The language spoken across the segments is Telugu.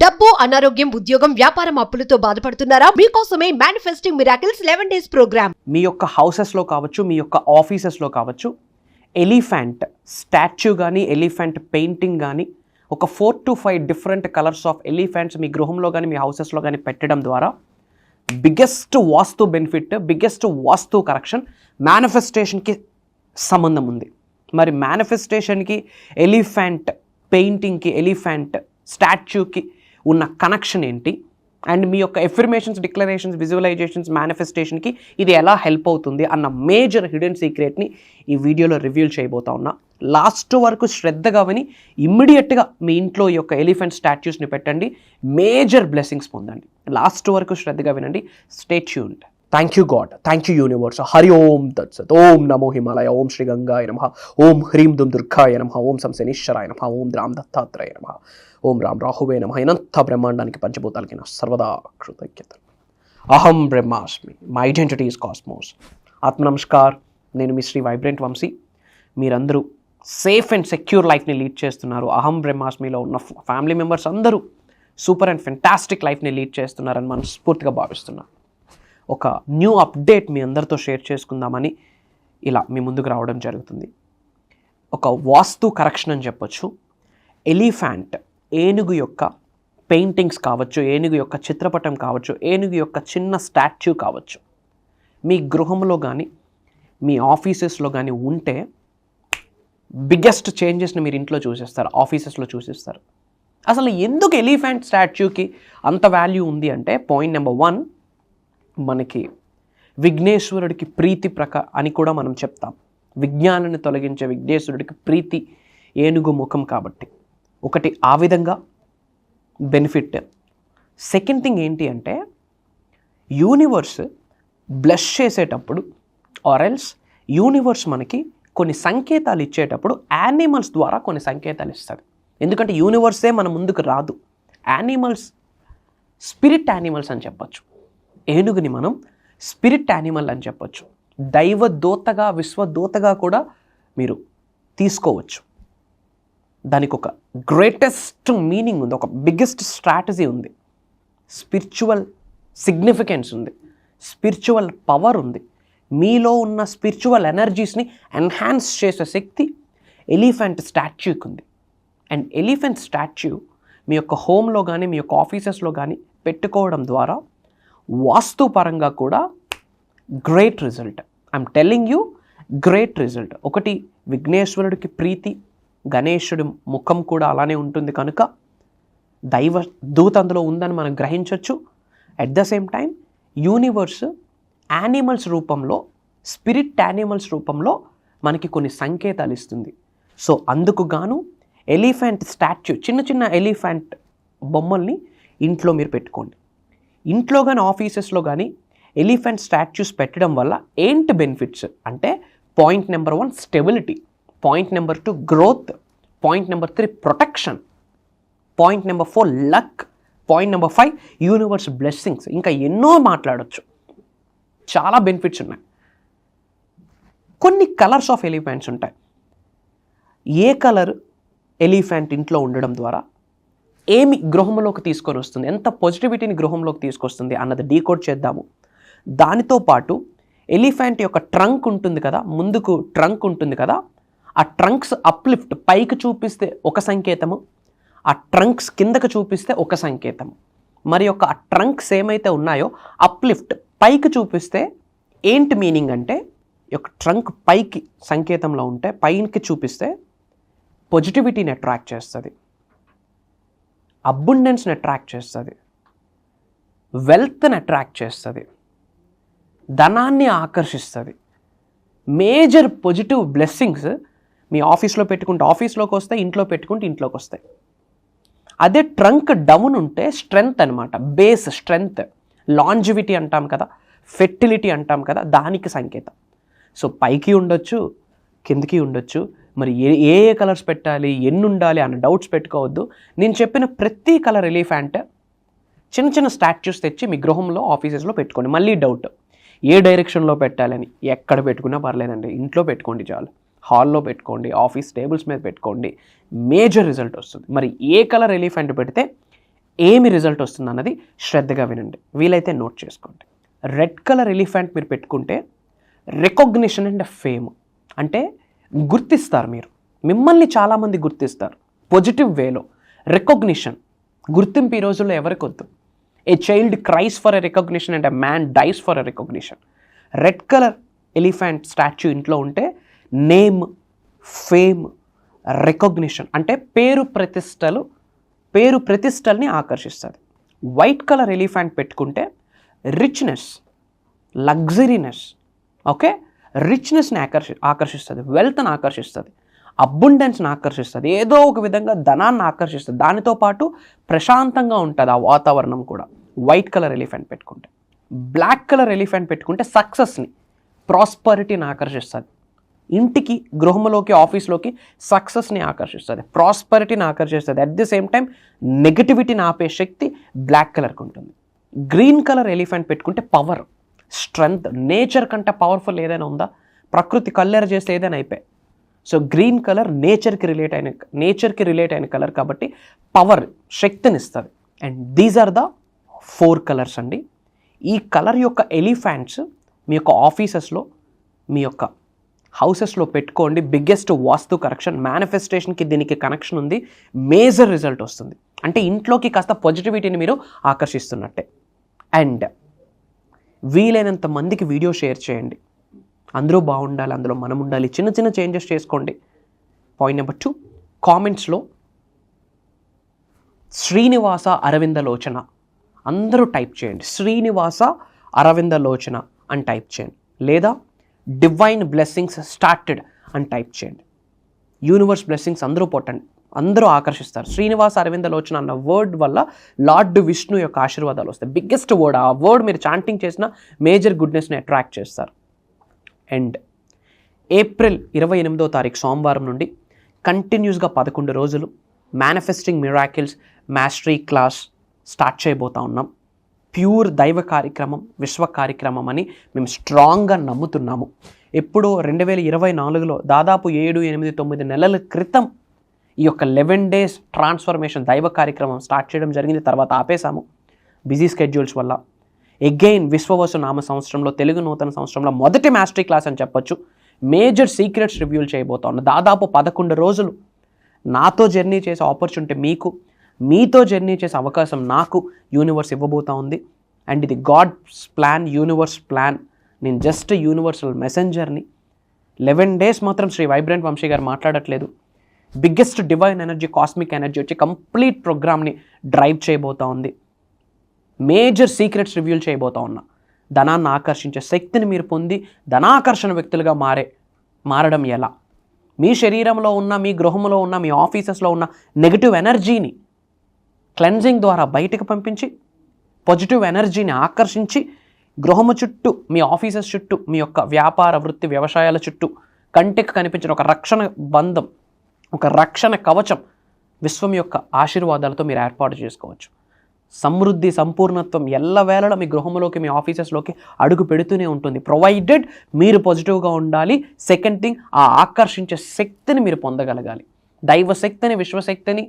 డబ్బు, అనారోగ్యం, ఉద్యోగం, వ్యాపారం అప్పులతో బాధపడుతున్నారా? మీకోసమే మేనిఫెస్టింగ్ మిరాకిల్స్ 11 days ప్రోగ్రామ్. మీ యొక్క హౌసెస్లో కావచ్చు, మీ యొక్క ఆఫీసెస్లో కావచ్చు, ఎలిఫెంట్ స్టాచ్యూ కానీ, ఎలిఫెంట్ పెయింటింగ్ కానీ, ఒక 4 to 5 different colours of elephants మీ గృహంలో కానీ, మీ హౌసెస్లో కానీ పెట్టడం ద్వారా biggest vastu benefit, biggest vastu correction, మేనిఫెస్టేషన్కి సంబంధం ఉంది. మరి మేనిఫెస్టేషన్కి, ఎలిఫెంట్ పెయింటింగ్కి, ఎలిఫెంట్ స్టాచ్యూకి ఉన్న కనెక్షన్ ఏంటి, అండ్ మీ యొక్క ఎఫర్మేషన్స్, డిక్లరేషన్స్, విజువలైజేషన్స్, మేనిఫెస్టేషన్కి ఇది ఎలా హెల్ప్ అవుతుంది అన్న మేజర్ హిడెన్ సీక్రెట్ని ఈ వీడియోలో రివీల్ చేయబోతా ఉన్నా. లాస్ట్ వరకు శ్రద్ధగా విని ఇమ్మీడియట్గా మీ ఇంట్లో ఈ యొక్క ఎలిఫెంట్ స్టాచ్యూస్ని పెట్టండి, మేజర్ బ్లెస్సింగ్స్ పొందండి. లాస్ట్ వరకు శ్రద్ధగా వినండి. Stay tuned. Thank you God, thank you universe. Hari Om తత్సత్. ఓం నమో హిమాలయ, ఓం శ్రీ గంగాయ నమః, ఓం హ్రీం దుం దుర్గాయ నమః, ఓం సం శనీశ్వరాయ నమః, ఓం రామ్ దత్తాత్రేయ నమః, ఓం రామ్ రాహువే నమః. ఇనంత బ్రహ్మాండానికి పంచభూతాలకి నా సర్వదా కృతజ్ఞత. అహం బ్రహ్మాస్మి, మై ఐడెంటిటీ ఈజ్ కాస్మోస్. ఆత్మ నమస్కార్, నేను మీ శ్రీ వైబ్రెంట్ వంశీ. మీరందరూ సేఫ్ అండ్ సెక్యూర్ లైఫ్ని లీడ్ చేస్తున్నారు. అహం బ్రహ్మాస్మిలో ఉన్న ఫ్యామిలీ మెంబర్స్ అందరూ సూపర్ అండ్ ఫెంటాస్టిక్ లైఫ్ని లీడ్ చేస్తున్నారని మనస్ఫూర్తిగా భావిస్తున్నాను. ఒక న్యూ అప్డేట్ మీ అందరితో షేర్ చేసుకుందామని ఇలా మీ ముందుకు రావడం జరుగుతుంది. ఒక వాస్తు కరెక్షన్ అని చెప్పొచ్చు. ఎలిఫెంట్, ఏనుగు యొక్క పెయింటింగ్స్ కావచ్చు, ఏనుగు యొక్క చిత్రపటం కావచ్చు, ఏనుగు యొక్క చిన్న స్టాచ్యూ కావచ్చు, మీ గృహంలో కానీ, మీ ఆఫీసెస్లో కానీ ఉంటే బిగ్గెస్ట్ చేంజెస్ని మీరు ఇంట్లో చూసేస్తారు, ఆఫీసెస్లో చూసేస్తారు. అసలు ఎందుకు ఎలిఫెంట్ స్టాచ్యూకి అంత వాల్యూ ఉంది అంటే, పాయింట్ నెంబర్ 1, మనకి విఘ్నేశ్వరుడికి ప్రీతి అని కూడా మనం చెప్తాం. విజ్ఞానాన్ని తొలగించే విఘ్నేశ్వరుడికి ప్రీతి ఏనుగు ముఖం కాబట్టి ఒకటి ఆ విధంగా బెనిఫిట్. సెకండ్ థింగ్ ఏంటి అంటే, యూనివర్స్ బ్లెస్ చేసేటప్పుడు ఆర్ ఎల్స్ యూనివర్స్ మనకి కొన్ని సంకేతాలు ఇచ్చేటప్పుడు యానిమల్స్ ద్వారా కొన్ని సంకేతాలు ఇస్తుంది. ఎందుకంటే యూనివర్సే మన ముందుకు రాదు. యానిమల్స్ స్పిరిట్ యానిమల్స్ అని చెప్పచ్చు. ఏనుగుని మనం స్పిరిట్ యానిమల్ అని చెప్పొచ్చు. దైవదూతగా, విశ్వదూతగా కూడా మీరు తీసుకోవచ్చు. దానికి ఒక గ్రేటెస్ట్ మీనింగ్ ఉంది, ఒక బిగ్గెస్ట్ స్ట్రాటజీ ఉంది, స్పిరిచువల్ సిగ్నిఫికెన్స్ ఉంది, స్పిరిచువల్ పవర్ ఉంది. మీలో ఉన్న స్పిరిచువల్ ఎనర్జీస్ని ఎన్హాన్స్ చేసే శక్తి ఎలిఫెంట్ స్టాచ్యూకి ఉంది. అండ్ ఎలిఫెంట్ స్టాచ్యూ మీ యొక్క హోమ్లో కానీ, మీ యొక్క ఆఫీసెస్లో కానీ పెట్టుకోవడం ద్వారా వాస్తు పరంగా కూడా great result. I'm telling you, great result. ఒకటి, విఘ్నేశ్వరుడికి ప్రీతి, గణేశుడి ముఖం కూడా అలానే ఉంటుంది కనుక దైవ దూత అందులో ఉందని మనం గ్రహించవచ్చు. At the same time universe animals రూపంలో, స్పిరిట్ యానిమల్స్ రూపంలో మనకి కొన్ని సంకేతాలు ఇస్తుంది. సో అందుకు గాను ఎలిఫెంట్ స్టాచ్యూ, చిన్న చిన్న ఎలిఫెంట్ బొమ్మల్ని ఇంట్లో మీరు పెట్టుకోండి. ఇంట్లో కానీ, ఆఫీసెస్లో కానీ ఎలిఫెంట్ స్టాచ్యూస్ పెట్టడం వల్ల ఏంటి బెనిఫిట్స్ అంటే, point number 1 stability, point number 2 growth, point number 3 protection, point number 4 luck, point number 5 universe blessings. ఇంకా ఎన్నో మాట్లాడవచ్చు, చాలా బెనిఫిట్స్ ఉన్నాయి. కొన్ని కలర్స్ ఆఫ్ ఎలిఫెంట్స్ ఉంటాయి. ఏ కలర్ ఎలిఫెంట్ ఇంట్లో ఉండడం ద్వారా ఏమి గృహంలోకి తీసుకొని వస్తుంది, ఎంత పాజిటివిటీని గృహంలోకి తీసుకొస్తుంది అన్నది డీకోడ్ చేద్దాము. దానితో పాటు ఎలిఫెంట్ యొక్క ట్రంక్ ఉంటుంది కదా, ముందుకు ట్రంక్ ఉంటుంది కదా, ఆ ట్రంక్స్ అప్లిఫ్ట్ పైకి చూపిస్తే ఒక సంకేతము, ఆ ట్రంక్స్ కిందకు చూపిస్తే ఒక సంకేతము. మరి యొక్క ఆ ట్రంక్స్ ఏమైతే ఉన్నాయో అప్లిఫ్ట్ పైకి చూపిస్తే ఏంటి మీనింగ్ అంటే, యొక్క ట్రంక్ పైకి సంకేతంలో ఉంటే, పైకి చూపిస్తే పాజిటివిటీని అట్రాక్ట్ చేస్తుంది, అబుండెన్స్ని అట్రాక్ట్ చేస్తుంది, వెల్త్ని అట్రాక్ట్ చేస్తుంది, ధనాన్ని ఆకర్షిస్తుంది. మేజర్ పాజిటివ్ బ్లెస్సింగ్స్ మీ ఆఫీస్లో పెట్టుకుంటే ఆఫీస్లోకి వస్తాయి, ఇంట్లో పెట్టుకుంటే ఇంట్లోకి వస్తాయి. అదే ట్రంక్ డౌన్ ఉంటే స్ట్రెంగ్త్ అనమాట, బేస్ స్ట్రెంగ్త్, లాంజివిటీ అంటాం కదా, ఫెర్టిలిటీ అంటాం కదా, దానికి సంకేతం. సో పైకి ఉండొచ్చు, కిందికి ఉండొచ్చు. మరి ఏ ఏ కలర్స్ పెట్టాలి, ఎన్ని ఉండాలి అన్న డౌట్స్ పెట్టుకోవద్దు. నేను చెప్పిన ప్రతి కలర్ ఎలిఫెంట్ చిన్న చిన్న స్టాచ్యూస్ తెచ్చి మీ గృహంలో, ఆఫీసెస్లో పెట్టుకోండి. మళ్ళీ డౌట్, ఏ డైరెక్షన్లో పెట్టాలని, ఎక్కడ పెట్టుకున్నా పర్లేదండి, ఇంట్లో పెట్టుకోండి చాలు. హాల్లో పెట్టుకోండి, ఆఫీస్ టేబుల్స్ మీద పెట్టుకోండి, మేజర్ రిజల్ట్ వస్తుంది. మరి ఏ కలర్ ఎలిఫెంట్ పెడితే ఏమి రిజల్ట్ వస్తుంది అన్నది శ్రద్ధగా వినండి, వీలైతే నోట్ చేసుకోండి. రెడ్ కలర్ ఎలిఫెంట్ మీరు పెట్టుకుంటే రికగ్నిషన్ అండ్ ఫేమ్, అంటే గుర్తిస్తారు, మిమ్మల్ని చాలామంది గుర్తిస్తారు పాజిటివ్ వేలో. రికగ్నిషన్, గుర్తింపు ఈ రోజుల్లో ఎవరికి వద్దు. A child cries for a recognition and a man dies for a recognition. Red colour elephant statue ఇంట్లో ఉంటే నేమ్, ఫేమ్, రికగ్నిషన్, అంటే పేరు ప్రతిష్టల్ని ఆకర్షిస్తుంది. వైట్ కలర్ ఎలిఫెంట్ పెట్టుకుంటే రిచ్నెస్, లగ్జరీనెస్, ఓకే, రిచ్నెస్ని ఆకర్షిస్తుంది, వెల్త్ని ఆకర్షిస్తుంది, అబుండెన్స్ని ఆకర్షిస్తుంది, ఏదో ఒక విధంగా ధనాన్ని ఆకర్షిస్తుంది. దానితో పాటు ప్రశాంతంగా ఉంటుంది ఆ వాతావరణం కూడా. వైట్ కలర్ ఎలిఫెంట్ పెట్టుకుంటే. బ్లాక్ కలర్ ఎలిఫెంట్ పెట్టుకుంటే సక్సెస్ని, ప్రాస్పరిటీని ఆకర్షిస్తుంది. ఇంటికి, గృహంలోకి, ఆఫీస్లోకి సక్సెస్ని ఆకర్షిస్తుంది, ప్రాస్పరిటీని ఆకర్షిస్తుంది. అట్ ది సేమ్ టైం నెగటివిటీని ఆపే శక్తి బ్లాక్ కలర్కి ఉంటుంది. గ్రీన్ కలర్ ఎలిఫెంట్ పెట్టుకుంటే పవర్, స్ట్రెంగ్త్, నేచర్ కంటే పవర్ఫుల్ ఏదైనా ఉందా? ప్రకృతి కల్లెర చేస్తే ఏదైనా అయిపోయి. సో గ్రీన్ కలర్ నేచర్కి రిలేట్ అయిన కలర్ కాబట్టి పవర్, శక్తిని ఇస్తుంది. And these are the 4 colours అండి. ఈ కలర్ యొక్క ఎలిఫెంట్స్ మీ యొక్క ఆఫీసెస్లో, మీ యొక్క హౌసెస్లో పెట్టుకోండి. బిగ్గెస్ట్ వాస్తు కరెక్షన్, మేనిఫెస్టేషన్కి దీనికి కనెక్షన్ ఉంది. మేజర్ రిజల్ట్ వస్తుంది. అంటే ఇంట్లోకి కాస్త పాజిటివిటీని మీరు ఆకర్షిస్తున్నట్టే. అండ్ వీలైనంత మందికి వీడియో షేర్ చేయండి. అందరూ బాగుండాలి, అందులో మనం ఉండాలి. చిన్న చిన్న చేంజెస్ చేసుకోండి. పాయింట్ నెంబర్ 2, కామెంట్స్లో శ్రీనివాస అరవిందలోచన అందరూ టైప్ చేయండి. శ్రీనివాస అరవిందలోచన అని టైప్ చేయండి, లేదా డివైన్ బ్లెస్సింగ్స్ స్టార్టెడ్ అని టైప్ చేయండి. యూనివర్స్ బ్లెస్సింగ్స్ అందరూ ఆకర్షిస్తారు. శ్రీనివాస అరవిందలోచన అన్న వర్డ్ వల్ల లార్డ్ విష్ణు యొక్క ఆశీర్వాదాలు వస్తాయి. బిగ్గెస్ట్ వర్డ్, ఆ వర్డ్ మీరు చాంటింగ్ చేసిన మేజర్ గుడ్నెస్ని అట్రాక్ట్ చేస్తారు. అండ్ ఏప్రిల్ 28వ తారీఖు సోమవారం నుండి కంటిన్యూస్గా 11 రోజులు manifesting miracles mastery class start చేయబోతా ఉన్నాం. ప్యూర్ దైవ కార్యక్రమం, విశ్వ కార్యక్రమం అని మేము స్ట్రాంగ్గా నమ్ముతున్నాము. ఎప్పుడో 2024లో దాదాపు 7, 8, 9 నెలల క్రితం ఈ యొక్క 11 days ట్రాన్స్ఫర్మేషన్ దైవ కార్యక్రమం స్టార్ట్ చేయడం జరిగింది. తర్వాత ఆపేశాము బిజీ స్కెడ్యూల్స్ వల్ల. అగైన్ విశ్వవసు నామ సంవత్సరంలో, తెలుగు నూతన సంవత్సరంలో మొదటి మాస్టరీ క్లాస్ అని చెప్పొచ్చు. మేజర్ సీక్రెట్స్ రివ్యూల్ చేయబోతా ఉన్నా. దాదాపు 11 రోజులు నాతో జర్నీ చేసే ఆపర్చునిటీ మీకు, మీతో జర్నీ చేసే అవకాశం నాకు యూనివర్స్ ఇవ్వబోతా ఉంది. అండ్ ఇది గాడ్స్ ప్లాన్, యూనివర్స్ ప్లాన్. నేను జస్ట్ యూనివర్సల్ మెసెంజర్ని. 11 days మాత్రం శ్రీ వైబ్రెంట్ వంశీ గారు మాట్లాడట్లేదు. Biggest divine energy, cosmic energy వచ్చి కంప్లీట్ ప్రోగ్రామ్ని డ్రైవ్ చేయబోతా ఉంది. మేజర్ సీక్రెట్స్ రివ్యూల్ చేయబోతా ఉన్నా. ధనాన్ని ఆకర్షించే శక్తిని మీరు పొంది ధనాకర్షణ వ్యక్తులుగా మారడం ఎలా? మీ శరీరంలో ఉన్న, మీ గృహంలో ఉన్న, మీ ఆఫీసెస్లో ఉన్న నెగిటివ్ ఎనర్జీని క్లెన్జింగ్ ద్వారా బయటకు పంపించి పాజిటివ్ ఎనర్జీని ఆకర్షించి గృహము చుట్టూ, మీ ఆఫీసెస్ చుట్టూ, మీ యొక్క వ్యాపార వృత్తి వ్యవసాయాల చుట్టూ కంటికి కనిపించిన ఒక రక్షణ బంధం, ఒక రక్షణ కవచం విశ్వం యొక్క ఆశీర్వాదాలతో మీరు ఏర్పాటు చేసుకోవచ్చు. సమృద్ధి, సంపూర్ణత్వం ఎల్లవేళలా మీ గృహంలోకి, మీ ఆఫీసెస్లోకి అడుగు పెడుతూనే ఉంటుంది. ప్రొవైడెడ్ మీరు పాజిటివ్గా ఉండాలి. సెకండ్ థింగ్, ఆ ఆకర్షించే శక్తిని మీరు పొందగలగాలి. దైవ శక్తిని, విశ్వశక్తిని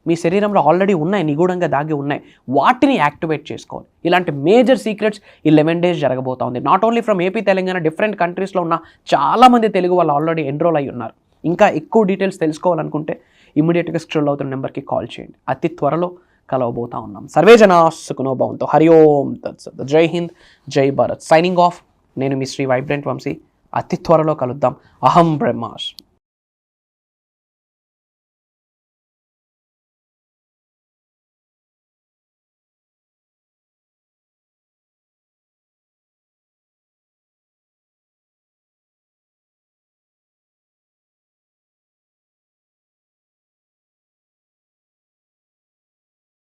మీ శరీరంలో ఆల్రెడీ ఉన్నాయి, నిగూఢంగా దాగి ఉన్నాయి. వాటిని యాక్టివేట్ చేసుకోవాలి. ఇలాంటి మేజర్ సీక్రెట్స్ ఈ 11 days జరగబోతా ఉంది. Not only from AP, Telangana, different కంట్రీస్లో ఉన్న చాలామంది తెలుగు వాళ్ళు ఆల్రెడీ ఎన్రోల్ అయ్యి ఉన్నారు. ఇంకా ఎక్కువ డీటెయిల్స్ తెలుసుకోవాలనుకుంటే ఇమ్మీడియట్గా స్క్రోల్ అవుతున్న నెంబర్కి కాల్ చేయండి. అతి త్వరలో కలవబోతా ఉన్నాం. సర్వే జనా సుఖినో భవంతు. హరి ఓం తత్సత్. జై హింద్, జై భారత్. Signing off. నేను మీ శ్రీ వైబ్రెంట్ వంశీ. అతి త్వరలో కలుద్దాం. అహం బ్రహ్మాస్మి.